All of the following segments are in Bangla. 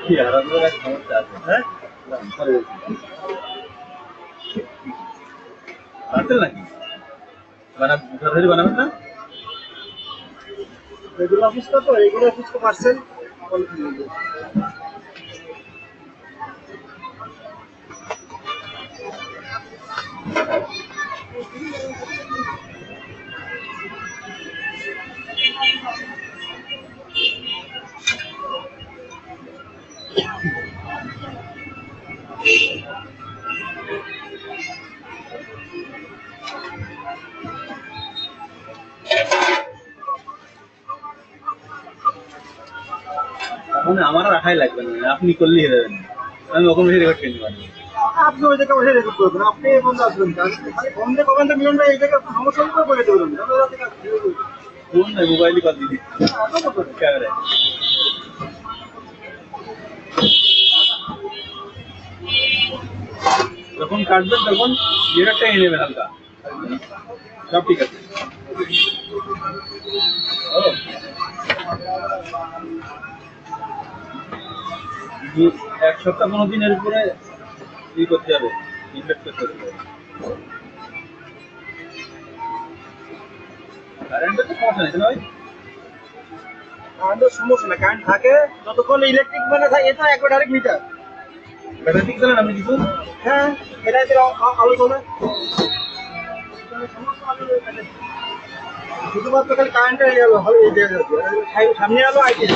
কি আর আমাদের এক সমস্যা আছে হ্যাঁ পার্সেল নাকি সরাসরি বানাবেন না এগুলো অফিসটা তো এগুলো অফিস তো পার্সেল মানে আমার রাখাই লাগবে না আপনি করলেই দেবেন আমি ওখানে বসে রেকর্ড কিনতে পারবো আপনি ওই জায়গায় বসে রেকর্ড করবেন আপনি এই বন্ধু আসবেন ফোন দিয়ে কমেন্ট মিলন ভাই এই জায়গায় সমস্যা করে বলে দেবেন ফোন নাই মোবাইলই কল দিদি ক্যামেরায় যখন কাটবেন তখন মিররটা এনে নেবেন হালকা সব ঠিক আছে এক সপ্তাহ 15 দিনের উপরে ই করতে হবে ইনভেস্ট করতে হবে কারেন্টের তো সমস্যা নেই না ভাই কারেন্টের সমস্যা না কারেন্ট থাকে যতক্ষণ ইলেকট্রিক মানে থাকে এটা একবার ডাইরেক্ট মিটার ব্যাটারি ঠিক জানেন আপনি কিছু হ্যাঁ এটা আলো চলে শুধুমাত্র খালি কারেন্টের আলো হবে এই জায়গায় সামনে আলো আইতে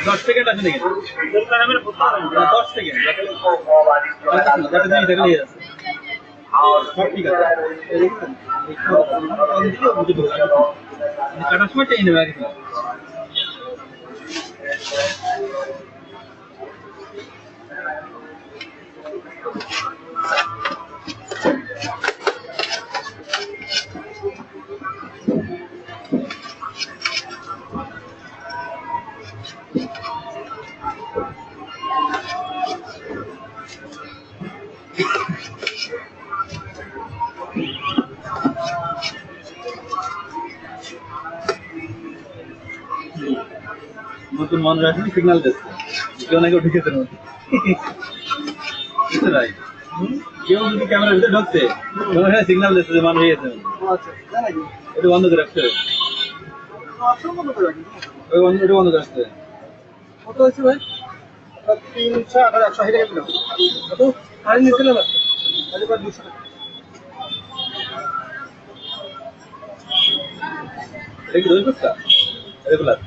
দশ সেকেন্ড আছে নাকি 10 সেকেন্ড যাতে নেই দেখলেই আছে সব ঠিক আছে কাটার সময় চাই নেবে আগে নতুন মানুষ আসলে সিগন্যাল দিচ্ছে কেউ না কেউ ঢুকেছে ভাই কেউ যদি ক্যামেরার ভিতরে ঢুকছে তোমার সিগন্যাল দিচ্ছে যে মানুষ হয়েছে এটা বন্ধ করে রাখতে ওই বন্ধ এটা বন্ধ করে রাখতে কত হয়েছে ভাই 300 আর 100 টাকা দিলাম কত আর নিছিল না আরে বাদ 200 টাকা এটা কি দোষ করতা রেগুলার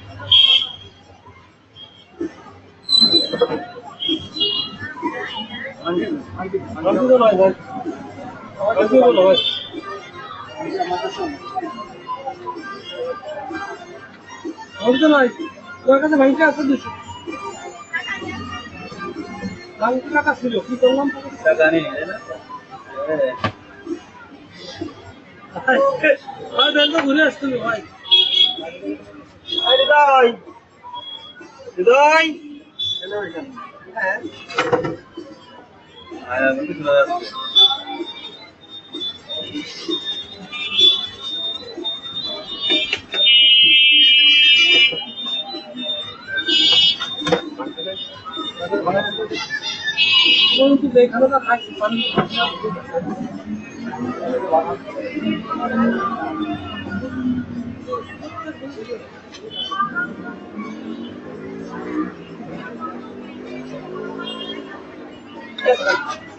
টাকা ছিল কি করলাম টাকা নেই না ঘুরে আসছিল ভাই হৃদয় হৃদয় হ্যাঁ শোনা যাচ্ছে এখানে না থাকি পানি Yes, sir.